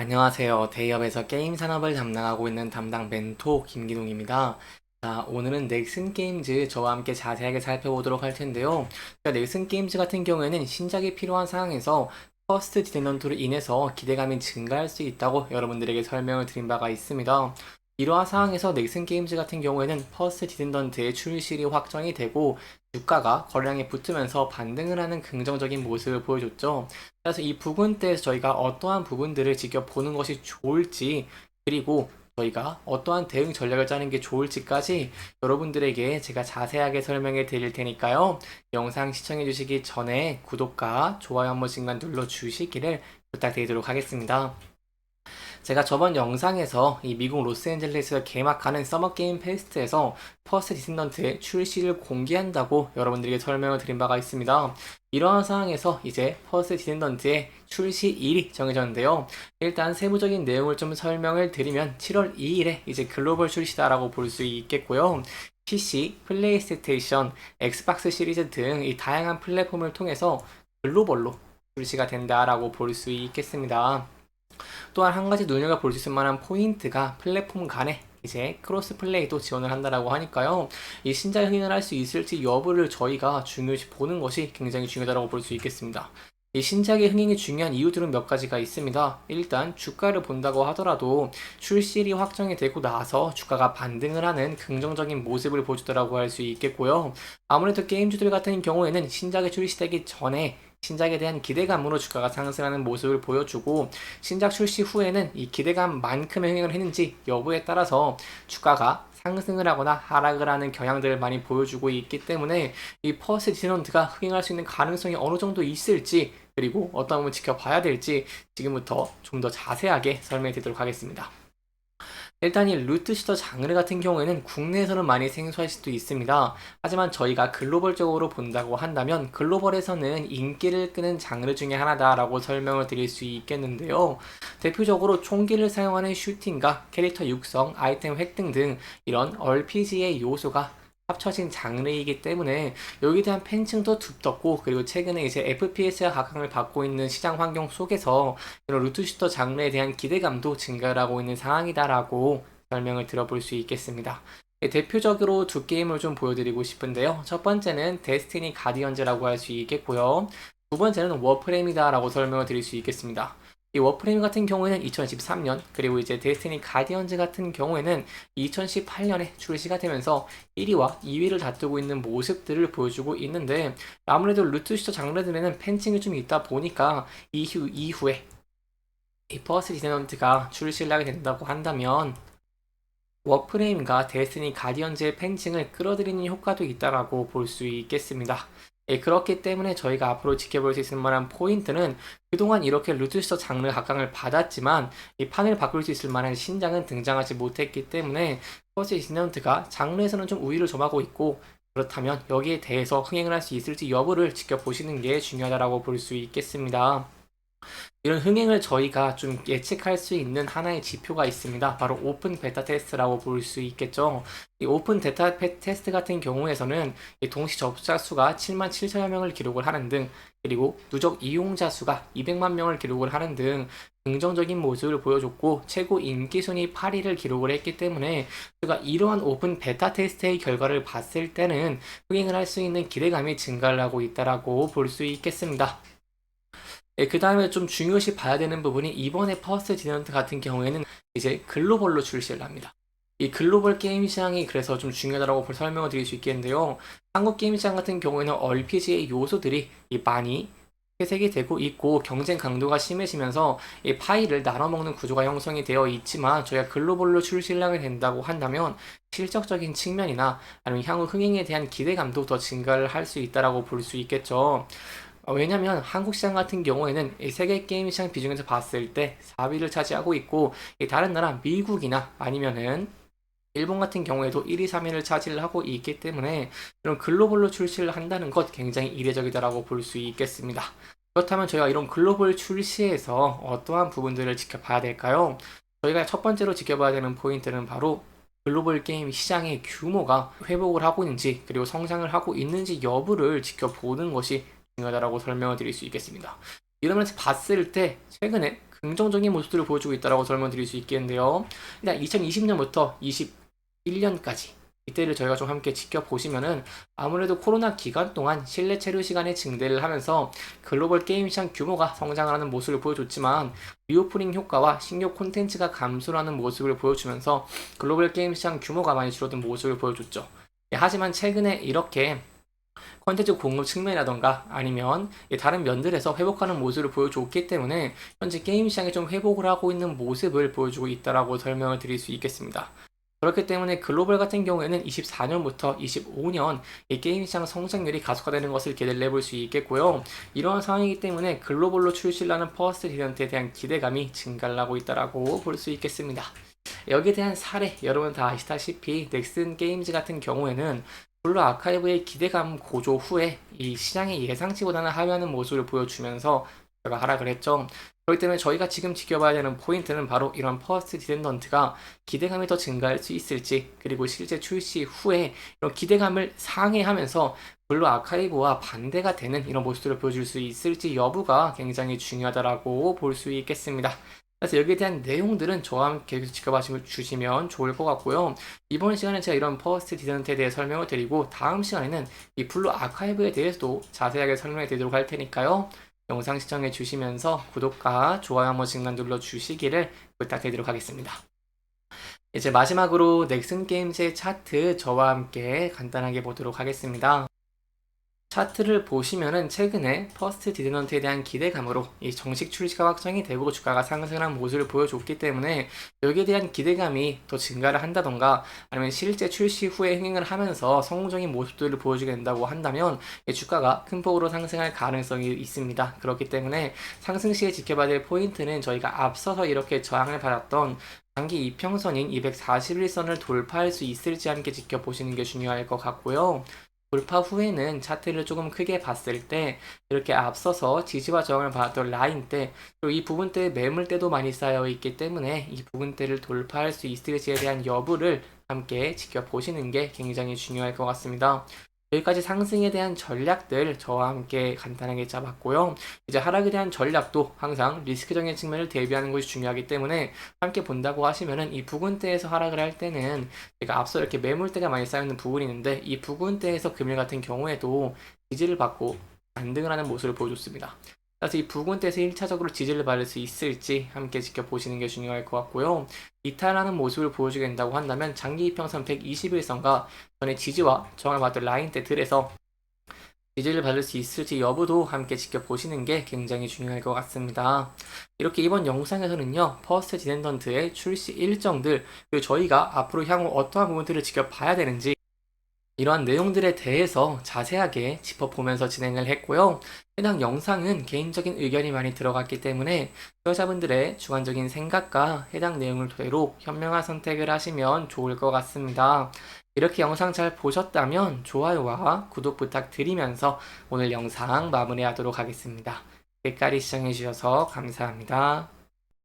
안녕하세요. 데이업에서 게임 산업을 담당하고 있는 담당 멘토 김기동입니다. 자, 오늘은 넥슨 게임즈 저와 함께 자세하게 살펴보도록 할 텐데요. 자, 넥슨 게임즈 같은 경우에는 신작이 필요한 상황에서 퍼스트 디텐던트로 인해서 기대감이 증가할 수 있다고 여러분들에게 설명을 드린 바가 있습니다. 이러한 상황에서 넥슨 게임즈 같은 경우에는 퍼스트 디텐던트의 출시일이 확정이 되고 주가가 거래량에 붙으면서 반등을 하는 긍정적인 모습을 보여줬죠. 그래서 이 부분 때에서 저희가 어떠한 부분들을 지켜보는 것이 좋을지, 그리고 저희가 어떠한 대응 전략을 짜는 게 좋을지까지 여러분들에게 제가 자세하게 설명해 드릴 테니까요. 영상 시청해 주시기 전에 구독과 좋아요 한 번씩만 눌러 주시기를 부탁드리도록 하겠습니다. 제가 저번 영상에서 이 미국 로스앤젤레스에서 개막하는 서머 게임 페스트에서 퍼스트 디센던트의 출시를 공개한다고 여러분들에게 설명을 드린 바가 있습니다. 이러한 상황에서 이제 퍼스트 디센던트의 출시일이 정해졌는데요. 일단 세부적인 내용을 좀 설명을 드리면 7월 2일에 이제 글로벌 출시다라고 볼 수 있겠고요. PC, 플레이스테이션, 엑스박스 시리즈 등 이 다양한 플랫폼을 통해서 글로벌로 출시가 된다라고 볼 수 있겠습니다. 또한 한 가지 눈여겨볼 수 있을 만한 포인트가 플랫폼 간에 이제 크로스 플레이도 지원을 한다라고 하니까요. 이 신작 흥행을 할 수 있을지 여부를 저희가 중요시 보는 것이 굉장히 중요하다고 볼 수 있겠습니다. 이 신작의 흥행이 중요한 이유들은 몇 가지가 있습니다. 일단 주가를 본다고 하더라도 출시일이 확정이 되고 나서 주가가 반등을 하는 긍정적인 모습을 보여주더라고 할 수 있겠고요. 아무래도 게임주들 같은 경우에는 신작이 출시되기 전에 신작에 대한 기대감으로 주가가 상승하는 모습을 보여주고, 신작 출시 후에는 이 기대감만큼의 흥행을 했는지 여부에 따라서 주가가 상승을 하거나 하락을 하는 경향들을 많이 보여주고 있기 때문에 이 퍼스트 디넌트가 흥행할 수 있는 가능성이 어느 정도 있을지, 그리고 어떤 부분 지켜봐야 될지 지금부터 좀 더 자세하게 설명해 드리도록 하겠습니다. 일단 이 루트 시터 장르 같은 경우에는 국내에서는 많이 생소할 수도 있습니다. 하지만 저희가 글로벌적으로 본다고 한다면 글로벌에서는 인기를 끄는 장르 중에 하나다라고 설명을 드릴 수 있겠는데요. 대표적으로 총기를 사용하는 슈팅과 캐릭터 육성, 아이템 획득 등 이런 RPG의 요소가 합쳐진 장르이기 때문에 여기에 대한 팬층도 두텁고, 그리고 최근에 이제 FPS가 각광을 받고 있는 시장 환경 속에서 이런 루트슈터 장르에 대한 기대감도 증가하고 있는 상황이다라고 설명을 들어볼 수 있겠습니다. 대표적으로 두 게임을 좀 보여드리고 싶은데요. 첫 번째는 데스티니 가디언즈라고 할 수 있겠고요. 두 번째는 워프레임이다라고 설명을 드릴 수 있겠습니다. 이 워프레임 같은 경우에는 2013년, 그리고 이제 데스티니 가디언즈 같은 경우에는 2018년에 출시가 되면서 1위와 2위를 다투고 있는 모습들을 보여주고 있는데, 아무래도 루트슈터 장르들에는 팬층이 좀 있다 보니까 이후에 이 퍼스트 디센던트가 출시를 하게 된다고 한다면 워프레임과 데스티니 가디언즈의 팬층을 끌어들이는 효과도 있다라고 볼 수 있겠습니다. 예, 그렇기 때문에 저희가 앞으로 지켜볼 수 있을 만한 포인트는, 그동안 이렇게 루트슈터 장르 각광을 받았지만 이 판을 바꿀 수 있을 만한 신작은 등장하지 못했기 때문에 퍼스트 디센던트가 장르에서는 좀 우위를 점하고 있고, 그렇다면 여기에 대해서 흥행을 할 수 있을지 여부를 지켜보시는 게 중요하다고 볼 수 있겠습니다. 이런 흥행을 저희가 좀 예측할 수 있는 하나의 지표가 있습니다. 바로 오픈 베타 테스트라고 볼 수 있겠죠. 이 오픈 베타 테스트 같은 경우에서는 이 동시 접속자 수가 7만 7천여 명을 기록을 하는 등, 그리고 누적 이용자 수가 200만 명을 기록을 하는 등 긍정적인 모습을 보여줬고, 최고 인기 순위 8위를 기록을 했기 때문에 제가 이러한 오픈 베타 테스트의 결과를 봤을 때는 흥행을 할 수 있는 기대감이 증가를 하고 있다라고 볼 수 있겠습니다. 예, 그 다음에 좀 중요시 봐야 되는 부분이, 이번에 퍼스트 디넌트 같은 경우에는 이제 글로벌로 출시를 합니다. 이 글로벌 게임 시장이 그래서 좀 중요하다고 설명을 드릴 수 있겠는데요. 한국 게임 시장 같은 경우에는 RPG의 요소들이 많이 회색이 되고 있고 경쟁 강도가 심해지면서 이 파이를 나눠먹는 구조가 형성이 되어 있지만, 저희가 글로벌로 출시를 하게 된다고 한다면 실적적인 측면이나 아니면 향후 흥행에 대한 기대감도 더 증가를 할 수 있다라고 볼 수 있겠죠. 왜냐면 한국 시장 같은 경우에는 이 세계 게임 시장 비중에서 봤을 때 4위를 차지하고 있고, 이 다른 나라 미국이나 아니면은 일본 같은 경우에도 1위, 3위를 차지를 하고 있기 때문에 이런 글로벌로 출시를 한다는 것 굉장히 이례적이다라고 볼 수 있겠습니다. 그렇다면 저희가 이런 글로벌 출시에서 어떠한 부분들을 지켜봐야 될까요? 저희가 첫 번째로 지켜봐야 되는 포인트는 바로 글로벌 게임 시장의 규모가 회복을 하고 있는지, 그리고 성장을 하고 있는지 여부를 지켜보는 것이 중요하다라고 설명을 드릴 수 있겠습니다. 이러면서 봤을 때 최근에 긍정적인 모습들을 보여주고 있다고 설명드릴 수 있겠는데요. 일단 2020년부터 21년까지 이때를 저희가 좀 함께 지켜보시면은 아무래도 코로나 기간 동안 실내 체류 시간의 증대를 하면서 글로벌 게임 시장 규모가 성장하는 모습을 보여줬지만 리오프닝 효과와 신규 콘텐츠가 감소하는 모습을 보여주면서 글로벌 게임 시장 규모가 많이 줄어든 모습을 보여줬죠. 하지만 최근에 이렇게 콘텐츠 공급 측면이라던가 아니면 다른 면들에서 회복하는 모습을 보여줬기 때문에 현재 게임 시장이 좀 회복을 하고 있는 모습을 보여주고 있다라고 설명을 드릴 수 있겠습니다. 그렇기 때문에 글로벌 같은 경우에는 24년부터 25년 이 게임 시장 성장률이 가속화되는 것을 기대를 해볼 수 있겠고요. 이러한 상황이기 때문에 글로벌로 출시를 하는 퍼스트 디던트에 대한 기대감이 증가를 하고 있다라고 볼 수 있겠습니다. 여기에 대한 사례, 여러분 다 아시다시피 넥슨 게임즈 같은 경우에는 블루 아카이브의 기대감 고조 후에 이 시장의 예상치보다는 하회하는 모습을 보여주면서 제가 하락을 했죠. 그렇기 때문에 저희가 지금 지켜봐야 되는 포인트는 바로 이런 퍼스트 디던던트가 기대감이 더 증가할 수 있을지, 그리고 실제 출시 후에 이런 기대감을 상회하면서 블루 아카이브와 반대가 되는 이런 모습들을 보여줄 수 있을지 여부가 굉장히 중요하다라고 볼 수 있겠습니다. 그래서 여기에 대한 내용들은 저와 함께 계속 지켜봐 주시면 좋을 것 같고요. 이번 시간에 제가 이런 퍼스트 디던트에 대해 설명을 드리고 다음 시간에는 이 블루 아카이브에 대해서도 자세하게 설명해 드리도록 할 테니까요. 영상 시청해 주시면서 구독과 좋아요 한 번씩만 눌러 주시기를 부탁드리도록 하겠습니다. 이제 마지막으로 넥슨 게임즈의 차트 저와 함께 간단하게 보도록 하겠습니다. 차트를 보시면은 최근에 퍼스트 디드넌트에 대한 기대감으로 이 정식 출시가 확정이 되고 주가가 상승한 모습을 보여줬기 때문에 여기에 대한 기대감이 더 증가를 한다던가 아니면 실제 출시 후에 흥행을 하면서 성공적인 모습들을 보여주게 된다고 한다면 주가가 큰 폭으로 상승할 가능성이 있습니다. 그렇기 때문에 상승 시에 지켜봐야 될 포인트는 저희가 앞서서 이렇게 저항을 받았던 단기 이평선인 241선을 돌파할 수 있을지 함께 지켜보시는 게 중요할 것 같고요. 돌파 후에는 차트를 조금 크게 봤을 때 이렇게 앞서서 지지와 저항을 받았던 라인대 그리고 이 부분대에 매물대도 많이 쌓여 있기 때문에 이 부분대를 돌파할 수 있을지에 대한 여부를 함께 지켜보시는 게 굉장히 중요할 것 같습니다. 여기까지 상승에 대한 전략들 저와 함께 간단하게 짜봤고요. 이제 하락에 대한 전략도 항상 리스크적인 측면을 대비하는 것이 중요하기 때문에 함께 본다고 하시면은 이 부근대에서 하락을 할 때는 제가 앞서 이렇게 매물대가 많이 쌓여있는 부분이 있는데 이 부근대에서 금일 같은 경우에도 지지를 받고 반등을 하는 모습을 보여줬습니다. 그래서 이 부근대에서 1차적으로 지지를 받을 수 있을지 함께 지켜보시는 게 중요할 것 같고요. 이탈하는 모습을 보여주게 된다고 한다면 장기 이평선 121선과 전에 지지와 저항을 받던 라인대들에서 지지를 받을 수 있을지 여부도 함께 지켜보시는 게 굉장히 중요할 것 같습니다. 이렇게 이번 영상에서는요, 퍼스트 디덴던트의 출시 일정들, 그리고 저희가 앞으로 향후 어떠한 부분들을 지켜봐야 되는지 이러한 내용들에 대해서 자세하게 짚어보면서 진행을 했고요. 해당 영상은 개인적인 의견이 많이 들어갔기 때문에 시청자분들의 주관적인 생각과 해당 내용을 토대로 현명한 선택을 하시면 좋을 것 같습니다. 이렇게 영상 잘 보셨다면 좋아요와 구독 부탁드리면서 오늘 영상 마무리하도록 하겠습니다. 끝까지 시청해주셔서 감사합니다.